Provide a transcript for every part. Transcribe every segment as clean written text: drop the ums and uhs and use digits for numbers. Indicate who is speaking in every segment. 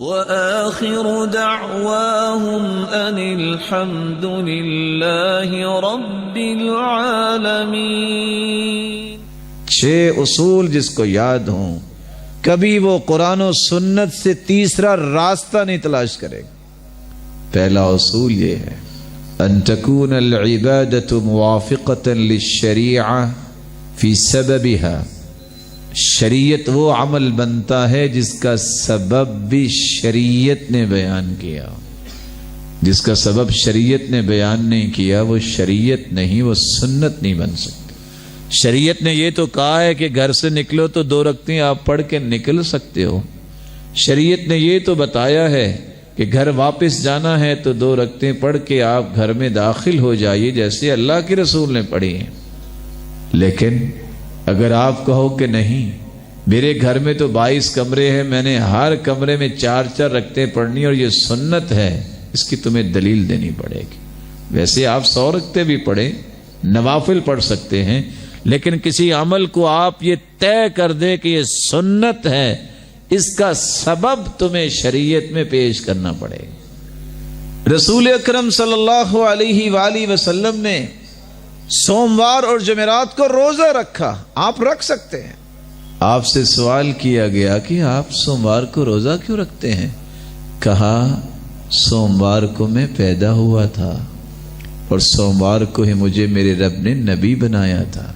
Speaker 1: وآخر دعواهم أن الحمد لله رب العالمين۔
Speaker 2: 6 اصول جس کو یاد ہوں کبھی وہ قرآن و سنت سے تیسرا راستہ نہیں تلاش کرے گا۔ پہلا اصول یہ ہے ان تکون العبادۃ موافقۃ للشریعہ فی سببها، شریعت وہ عمل بنتا ہے جس کا سبب بھی شریعت نے بیان کیا، جس کا سبب شریعت نے بیان نہیں کیا وہ شریعت نہیں، وہ سنت نہیں بن سکتی۔ شریعت نے یہ تو کہا ہے کہ گھر سے نکلو تو 2 رکعتیں آپ پڑھ کے نکل سکتے ہو، شریعت نے یہ تو بتایا ہے کہ گھر واپس جانا ہے تو 2 رکعتیں پڑھ کے آپ گھر میں داخل ہو جائیے جیسے اللہ کے رسول نے پڑھی ہیں۔ لیکن اگر آپ کہو کہ نہیں میرے گھر میں تو 22 کمرے ہیں، میں نے ہر کمرے میں 4 رکعتیں پڑھنی اور یہ سنت ہے، اس کی تمہیں دلیل دینی پڑے گی۔ ویسے آپ 100 رکعتیں بھی پڑھیں، نوافل پڑھ سکتے ہیں، لیکن کسی عمل کو آپ یہ طے کر دے کہ یہ سنت ہے، اس کا سبب تمہیں شریعت میں پیش کرنا پڑے گا۔ رسول اکرم صلی اللہ علیہ وآلہ وسلم نے سوموار اور جمعرات کو روزہ رکھا، آپ رکھ سکتے ہیں۔ آپ سے سوال کیا گیا کہ آپ سوموار کو روزہ کیوں رکھتے ہیں؟ کہا سوموار کو میں پیدا ہوا تھا اور سوموار کو ہی مجھے میرے رب نے نبی بنایا تھا،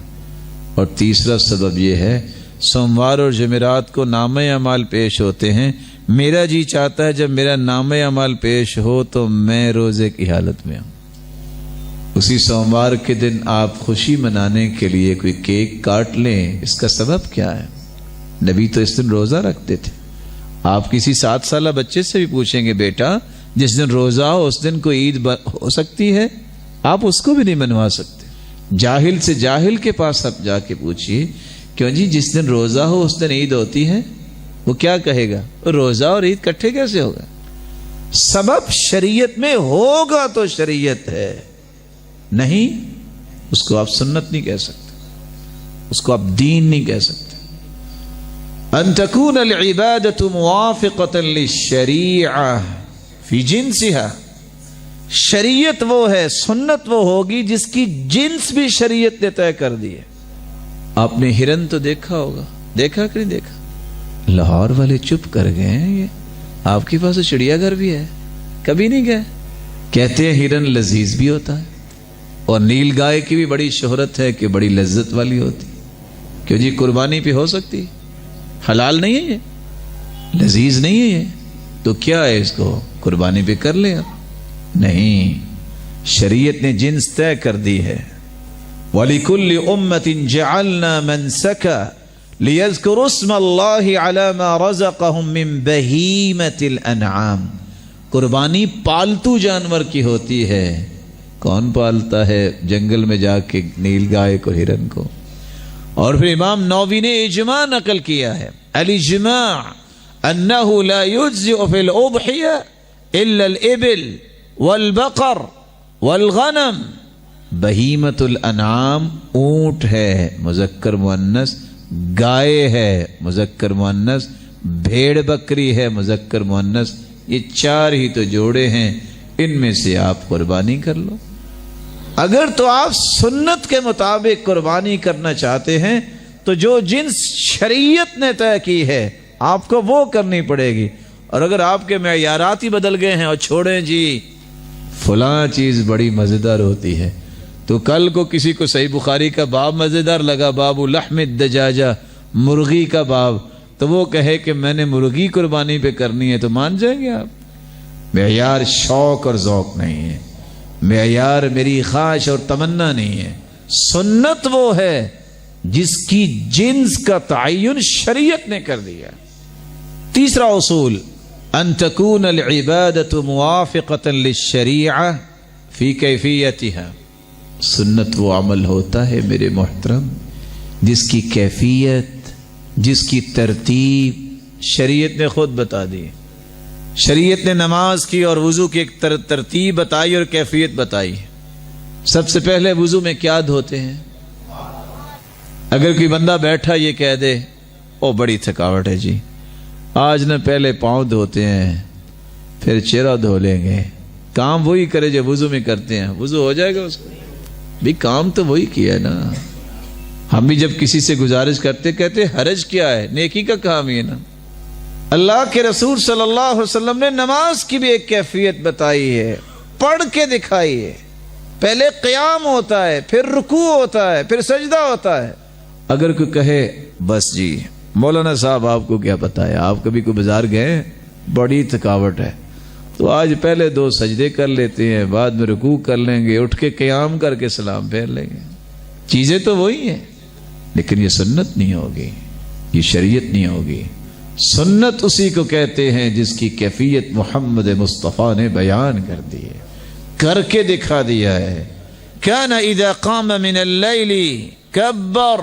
Speaker 2: اور تیسرا سبب یہ ہے سوموار اور جمعرات کو نامہ اعمال پیش ہوتے ہیں، میرا جی چاہتا ہے جب میرا نامہ اعمال پیش ہو تو میں روزے کی حالت میں ہوں۔ اسی سوموار کے دن آپ خوشی منانے کے لیے کوئی کیک کاٹ لیں، اس کا سبب کیا ہے؟ نبی تو اس دن روزہ رکھتے تھے۔ آپ کسی 7 سالہ بچے سے بھی پوچھیں گے بیٹا جس دن روزہ ہو اس دن کو عید ہو سکتی ہے؟ آپ اس کو بھی نہیں منوا سکتے۔ جاہل سے جاہل کے پاس آپ جا کے پوچھئے کیوں جی جس دن روزہ ہو اس دن عید ہوتی ہے؟ وہ کیا کہے گا؟ روزہ اور عید کٹھے کیسے ہوگا؟ سبب شریعت میں ہوگا تو شریعت ہے، نہیں اس کو آپ سنت نہیں کہہ سکتے، اس کو آپ دین نہیں کہہ سکتے۔ ان تکون العبادۃ موافقۃ للشریعہ فی جنسها، شریعت وہ ہے، سنت وہ ہوگی جس کی جنس بھی شریعت نے طے کر دی ہے۔ آپ نے ہرن تو دیکھا ہوگا، دیکھا کہ نہیں دیکھا؟ لاہور والے چپ کر گئے ہیں، یہ آپ کے پاس چڑیا گھر بھی ہے، کبھی نہیں گئے؟ کہتے ہیں ہرن لذیذ بھی ہوتا ہے، اور نیل گائے کی بھی بڑی شہرت ہے کہ بڑی لذت والی ہوتی۔ کیوں جی قربانی پہ ہو سکتی؟ حلال نہیں ہے یہ، لذیذ نہیں ہے یہ، تو کیا ہے اس کو قربانی پہ کر لیں آپ؟ نہیں، شریعت نے جنس طے کر دی ہے۔ وَلِكُلِّ أُمَّةٍ جَعَلْنَا مَنْسَكًا لِيَذْكُرُوا اسْمَ اللَّهِ عَلَى مَا رَزَقَهُم مِّن بَهِيمَةِ الْأَنْعَامِ، قربانی پالتو جانور کی ہوتی ہے۔ کون پالتا ہے جنگل میں جا کے نیل گائے کو، ہرن کو؟ اور پھر امام نووی نے اجماع نقل کیا ہے، الاجماع انہ لا یجزئ فی الاضحیہ الا الابل والبقر والغنم۔ بہیمۃ الانعام اونٹ ہے مذکر مؤنث، گائے ہے مذکر مؤنث، بھیڑ بکری ہے مذکر مؤنث، یہ 4 ہی تو جوڑے ہیں، ان میں سے آپ قربانی کر لو۔ اگر تو آپ سنت کے مطابق قربانی کرنا چاہتے ہیں تو جو جنس شریعت نے طے کی ہے آپ کو وہ کرنی پڑے گی، اور اگر آپ کے معیارات ہی بدل گئے ہیں اور چھوڑیں جی فلاں چیز بڑی مزیدار ہوتی ہے، تو کل کو کسی کو صحیح بخاری کا باب مزیدار لگا، باب لحم الدجاجہ، مرغی کا باب، تو وہ کہے کہ میں نے مرغی قربانی پہ کرنی ہے، تو مان جائیں گے آپ؟ معیار شوق اور ذوق نہیں ہے، معیار میری خواہش اور تمنا نہیں ہے، سنت وہ ہے جس کی جنس کا تعین شریعت نے کر دیا۔ تیسرا اصول ان تکون العبادۃ موافقۃ للشریعہ فی کیفیتها، سنت وہ عمل ہوتا ہے میرے محترم جس کی کیفیت، جس کی ترتیب شریعت نے خود بتا دی۔ شریعت نے نماز کی اور وضو کی ایک ترتیب بتائی اور کیفیت بتائی۔ سب سے پہلے وضو میں کیا دھوتے ہیں؟ اگر کوئی بندہ بیٹھا یہ کہہ دے او بڑی تھکاوٹ ہے جی، آج نہ پہلے پاؤں دھوتے ہیں پھر چہرہ دھو لیں گے. کام وہی کرے جو وضو میں کرتے ہیں. وضو ہو جائے گا اس کو بھی, کام تو وہی کیا ہے نا. ہم بھی جب کسی سے گزارش کرتے کہتے حرج کیا ہے, نیکی کا کام ہی ہے نا. اللہ کے رسول صلی اللہ علیہ وسلم نے نماز کی بھی ایک کیفیت بتائی ہے, پڑھ کے دکھائی ہے. پہلے قیام ہوتا ہے, پھر رکوع ہوتا ہے, پھر سجدہ ہوتا ہے. اگر کوئی کہے بس جی مولانا صاحب آپ کو کیا پتا ہے, آپ کبھی کوئی بازار گئے, بڑی تھکاوٹ ہے, تو آج پہلے 2 سجدے کر لیتے ہیں, بعد میں رکوع کر لیں گے, اٹھ کے قیام کر کے سلام پھیر لیں گے. چیزیں تو وہی ہیں, لیکن یہ سنت نہیں ہوگی, یہ شریعت نہیں ہوگی. سنت اسی کو کہتے ہیں جس کی کیفیت محمد مصطفیٰ نے بیان کر دی ہے, کر کے دکھا دیا ہے. کان اذا قام من اللیل کبر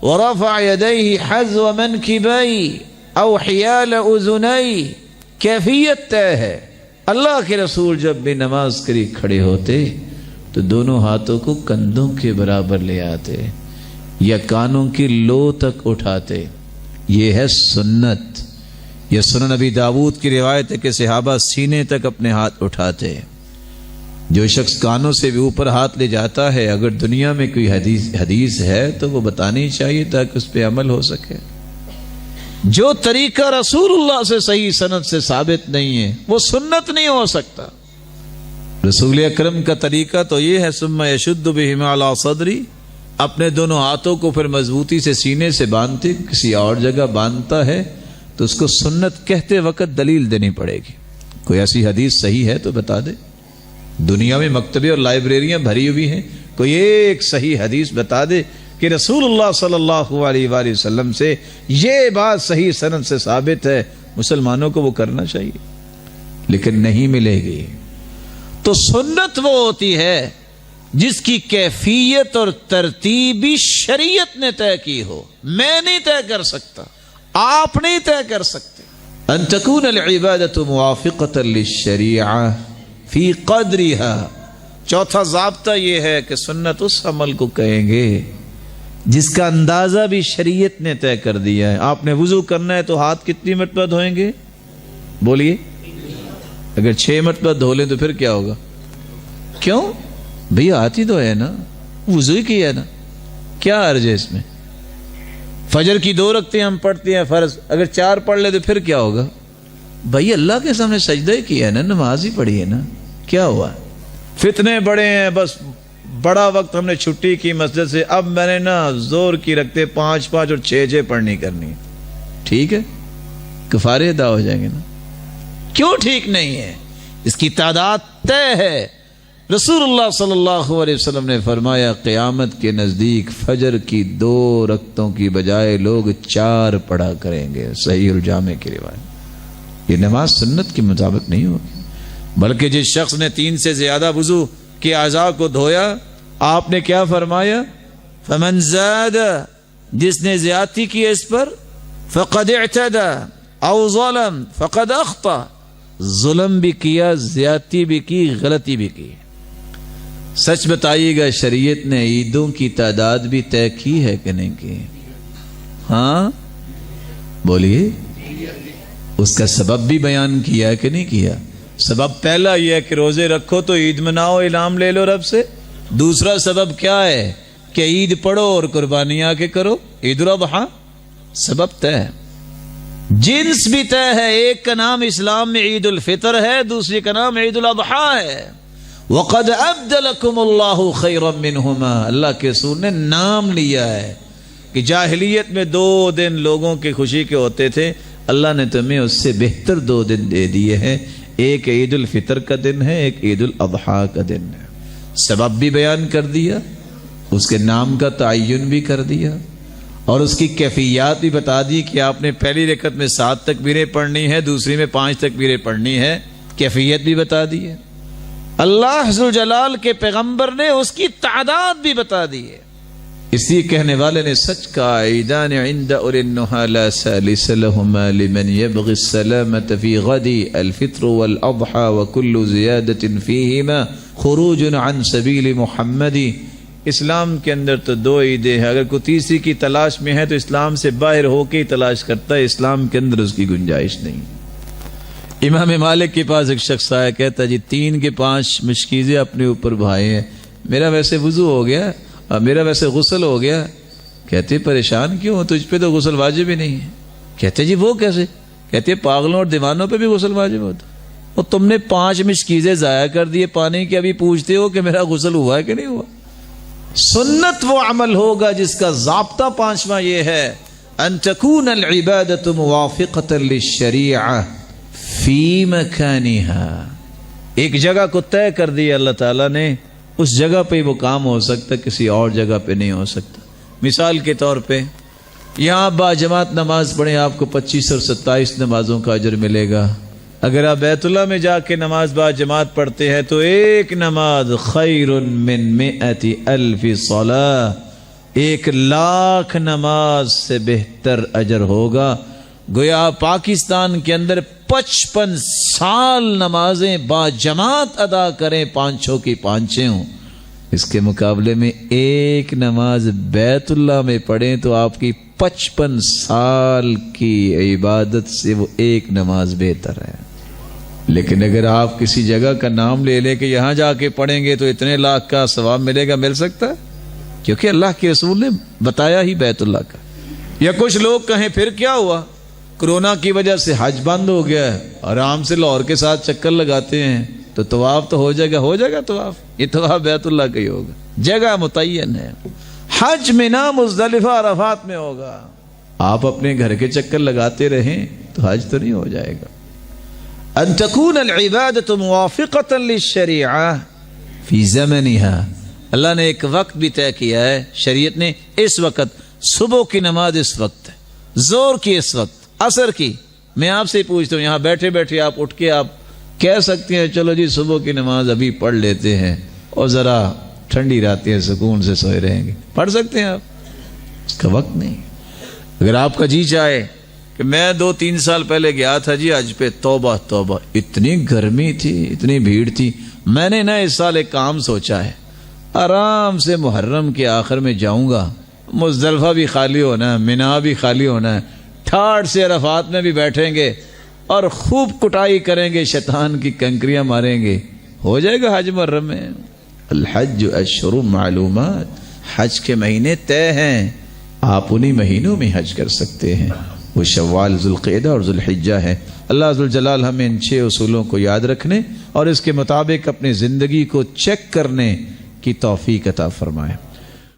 Speaker 2: ورفع یدیہ حذو منکبیہ او حیال اذنیہ. کیفیت طے ہے. اللہ کے رسول جب بھی نماز کے لیے کھڑے ہوتے تو دونوں ہاتھوں کو کندھوں کے برابر لے آتے یا کانوں کی لو تک اٹھاتے. یہ ہے سنت. یہ سنن نبی داؤد کی روایت ہے کہ صحابہ سینے تک اپنے ہاتھ اٹھاتے. جو شخص کانوں سے بھی اوپر ہاتھ لے جاتا ہے, اگر دنیا میں کوئی حدیث ہے تو وہ بتانی چاہیے تاکہ اس پہ عمل ہو سکے. جو طریقہ رسول اللہ سے صحیح سند سے ثابت نہیں ہے وہ سنت نہیں ہو سکتا. رسول اکرم کا طریقہ تو یہ ہے ثم یشد بہما علی صدری, اپنے دونوں ہاتھوں کو پھر مضبوطی سے سینے سے باندھتے, کسی اور جگہ باندھتا ہے تو اس کو سنت کہتے وقت دلیل دینی پڑے گی. کوئی ایسی حدیث صحیح ہے تو بتا دے. دنیا میں مکتبے اور لائبریریاں بھری ہوئی ہیں, کوئی ایک صحیح حدیث بتا دے کہ رسول اللہ صلی اللہ علیہ وآلہ وسلم سے یہ بات صحیح سند سے ثابت ہے. مسلمانوں کو وہ کرنا چاہیے, لیکن نہیں ملے گی. تو سنت وہ ہوتی ہے جس کی کیفیت اور ترتیبی شریعت نے طے کی ہو. میں نہیں طے کر سکتا, آپ نہیں طے کر سکتے. ان تکون العبادۃ موافقۃ للشریعہ فی قدرها. چوتھا ضابطہ یہ ہے کہ سنت اس عمل کو کہیں گے جس کا اندازہ بھی شریعت نے طے کر دیا ہے. آپ نے وضو کرنا ہے تو ہاتھ کتنی مرتبہ دھوئیں گے؟ بولیے. اگر 6 مرتبہ دھو لیں تو پھر کیا ہوگا؟ کیوں بھئی ہاتھ ہی دھوئے نا, وضو ہی کیا نا, کیا عرض ہے اس میں؟ فجر کی 2 رکعتیں ہم پڑھتے ہیں فرض, اگر 4 پڑھ لے تو پھر کیا ہوگا؟ بھئی اللہ کے سامنے سجدہ ہی کیا ہے نا, نماز ہی پڑھی ہے نا, کیا ہوا؟ فتنے بڑے ہیں, بس بڑا وقت ہم نے چھٹی کی مسجد سے, اب میں نے نا زور کی رکھتے 5 اور 6 پڑھنی کرنی. ٹھیک ہے, کفارے ادا ہو جائیں گے نا. کیوں ٹھیک نہیں ہے؟ اس کی تعداد طے ہے. رسول اللہ صلی اللہ علیہ وسلم نے فرمایا قیامت کے نزدیک فجر کی 2 رکعتوں کی بجائے لوگ 4 پڑھا کریں گے. صحیح الجامع کی روایت. یہ نماز سنت کے مطابق نہیں ہوگی, بلکہ جس شخص نے 3 سے زیادہ وضو کے اعضاء کو دھویا, آپ نے کیا فرمایا؟ فمن زاد, جس نے زیادتی کی اس پر, فقد اعتدى او ظلم فقد اخطا, ظلم بھی کیا, زیادتی بھی کی, غلطی بھی کی. سچ بتائیے گا شریعت نے عیدوں کی تعداد بھی طے کی ہے کہ نہیں کی؟ ہاں بولیے. اس کا سبب بھی بیان کیا ہے کہ نہیں کیا؟ سبب پہلا یہ ہے کہ روزے رکھو تو عید مناؤ, انعام لے لو رب سے. دوسرا سبب کیا ہے کہ عید پڑھو اور قربانی آ کے کرو, عید الاضحیٰ. سبب طے ہے, جنس بھی طے ہے. ایک کا نام اسلام میں عید الفطر ہے, دوسری کا نام عید الاضحیٰ ہے. وَقَدْ أَبْدَلَكُمُ اللَّهُ خَيْرًا مِّنْهُمَا, اللہ کے رسول نے نام لیا ہے کہ جاہلیت میں 2 دن لوگوں کی خوشی کے ہوتے تھے, اللہ نے تمہیں اس سے بہتر 2 دن دے دیے ہیں. ایک عید الفطر کا دن ہے, ایک عید الاضحیٰ کا دن ہے. سبب بھی بیان کر دیا, اس کے نام کا تعین بھی کر دیا, اور اس کی کیفیات بھی بتا دی کہ آپ نے پہلی رکعت میں 7 تکبیریں پڑھنی ہے, دوسری میں 5 تکبیریں پڑھنی ہے. کیفیت بھی بتا دی ہے. اللہ ذوالجلال کے پیغمبر نے اس کی تعداد بھی بتا دی ہے. اسی کہنے والے نے سچ کہا, عیدان عند اولی النہی لا ثالث لہما لمن یبغی السلامة فی غدی الفطر والاضحى وکل زیادة فیہما خروج عن سبیل محمد اسلام کے اندر تو دو عیدیں ہیں، اگر کوئی تیسری کی تلاش میں ہے تو اسلام سے باہر ہو کے ہی تلاش کرتا ہے، اسلام کے اندر اس کی گنجائش نہیں۔ امام مالک کے پاس ایک شخص آیا، کہتا جی 3 کے 5 مشکیزیں اپنے اوپر بھائے ہیں، میرا ویسے وضو ہو گیا اور میرا ویسے غسل ہو گیا۔ کہتے پریشان کیوں ہو، تجھ پہ تو غسل واجب ہی نہیں ہے۔ کہتے جی وہ کیسے؟ کہتے پاگلوں اور دیوانوں پہ بھی غسل واجب ہوتا، اور تم نے 5 مشکیزیں ضائع کر دیے پانی کے، ابھی پوچھتے ہو کہ میرا غسل ہوا ہے کہ نہیں ہوا۔ سنت وہ عمل ہوگا جس کا ضابطہ 5واں یہ ہے، ان تکون العبادۃ موافقۃ للشریعہ فی مکانها، ایک جگہ کو طے کر دیا اللہ تعالیٰ نے، اس جگہ پہ وہ کام ہو سکتا، کسی اور جگہ پہ نہیں ہو سکتا۔ مثال کے طور پہ یہاں با جماعت نماز پڑھیں، آپ کو 25 اور 27 نمازوں کا اجر ملے گا۔ اگر آپ بیت اللہ میں جا کے نماز با جماعت پڑھتے ہیں تو ایک نماز خیر من 100,000 صلاۃ، 1,00,000 نماز سے بہتر اجر ہوگا۔ گویا پاکستان کے اندر 55 سال نمازیں با جماعت ادا کریں، 5 کی 5 ہوں، اس کے مقابلے میں ایک نماز بیت اللہ میں پڑھیں تو آپ کی 55 سال کی عبادت سے وہ ایک نماز بہتر ہے۔ لیکن اگر آپ کسی جگہ کا نام لے لیں کہ یہاں جا کے پڑھیں گے تو اتنے لاکھ کا ثواب ملے گا، مل سکتا ہے؟ کیونکہ اللہ کے رسول نے بتایا ہی بیت اللہ کا۔ یا کچھ لوگ کہیں پھر کیا ہوا، کرونا کی وجہ سے حج بند ہو گیا ہے، آرام سے لاہور کے ساتھ چکر لگاتے ہیں تو طواف تو ہو جائے گا، ہو جائے گا طواف، یہ طواف بیت اللہ کا ہی ہوگا، جگہ متعین ہے۔ حج منا مزدلفہ عرفات میں ہوگا، آپ اپنے گھر کے چکر لگاتے رہیں تو حج تو نہیں ہو جائے گا۔ ان تکون العبادۃ موافقۃ للشریعہ فی زمنها، اللہ نے ایک وقت بھی طے کیا ہے، شریعت نے، اس وقت صبح کی نماز اس وقت ہے، ظہر کی اس وقت، عصر کی۔ میں آپ سے پوچھتا ہوں، یہاں بیٹھے بیٹھے آپ اٹھ کے آپ کہہ سکتے ہیں چلو جی صبح کی نماز ابھی پڑھ لیتے ہیں اور ذرا ٹھنڈی راتیں سکون سے سوئے رہیں گے، پڑھ سکتے ہیں آپ؟ اس کا وقت نہیں۔ اگر آپ کا جی چاہے کہ میں 2-3 سال پہلے گیا تھا جی حج پہ، توبہ توبہ، اتنی گرمی تھی، اتنی بھیڑ تھی، میں نے نا اس سال ایک کام سوچا ہے، آرام سے محرم کے آخر میں جاؤں گا، مزدلفہ بھی خالی ہونا ہے، منا بھی خالی ہونا ہے، ٹھاٹ سے عرفات میں بھی بیٹھیں گے اور خوب کٹائی کریں گے، شیطان کی کنکریاں ماریں گے، ہو جائے گا حج محرم میں۔ الحج اشہر معلومات، حج کے مہینے طے ہیں، آپ انہی مہینوں میں حج کر سکتے ہیں، وہ شوال، ذوالقعدہ اور ذوالحجہ ہے۔ اللہ ذوالجلال ہمیں ان 6 اصولوں کو یاد رکھنے اور اس کے مطابق اپنی زندگی کو چیک کرنے کی توفیق عطا فرمائے۔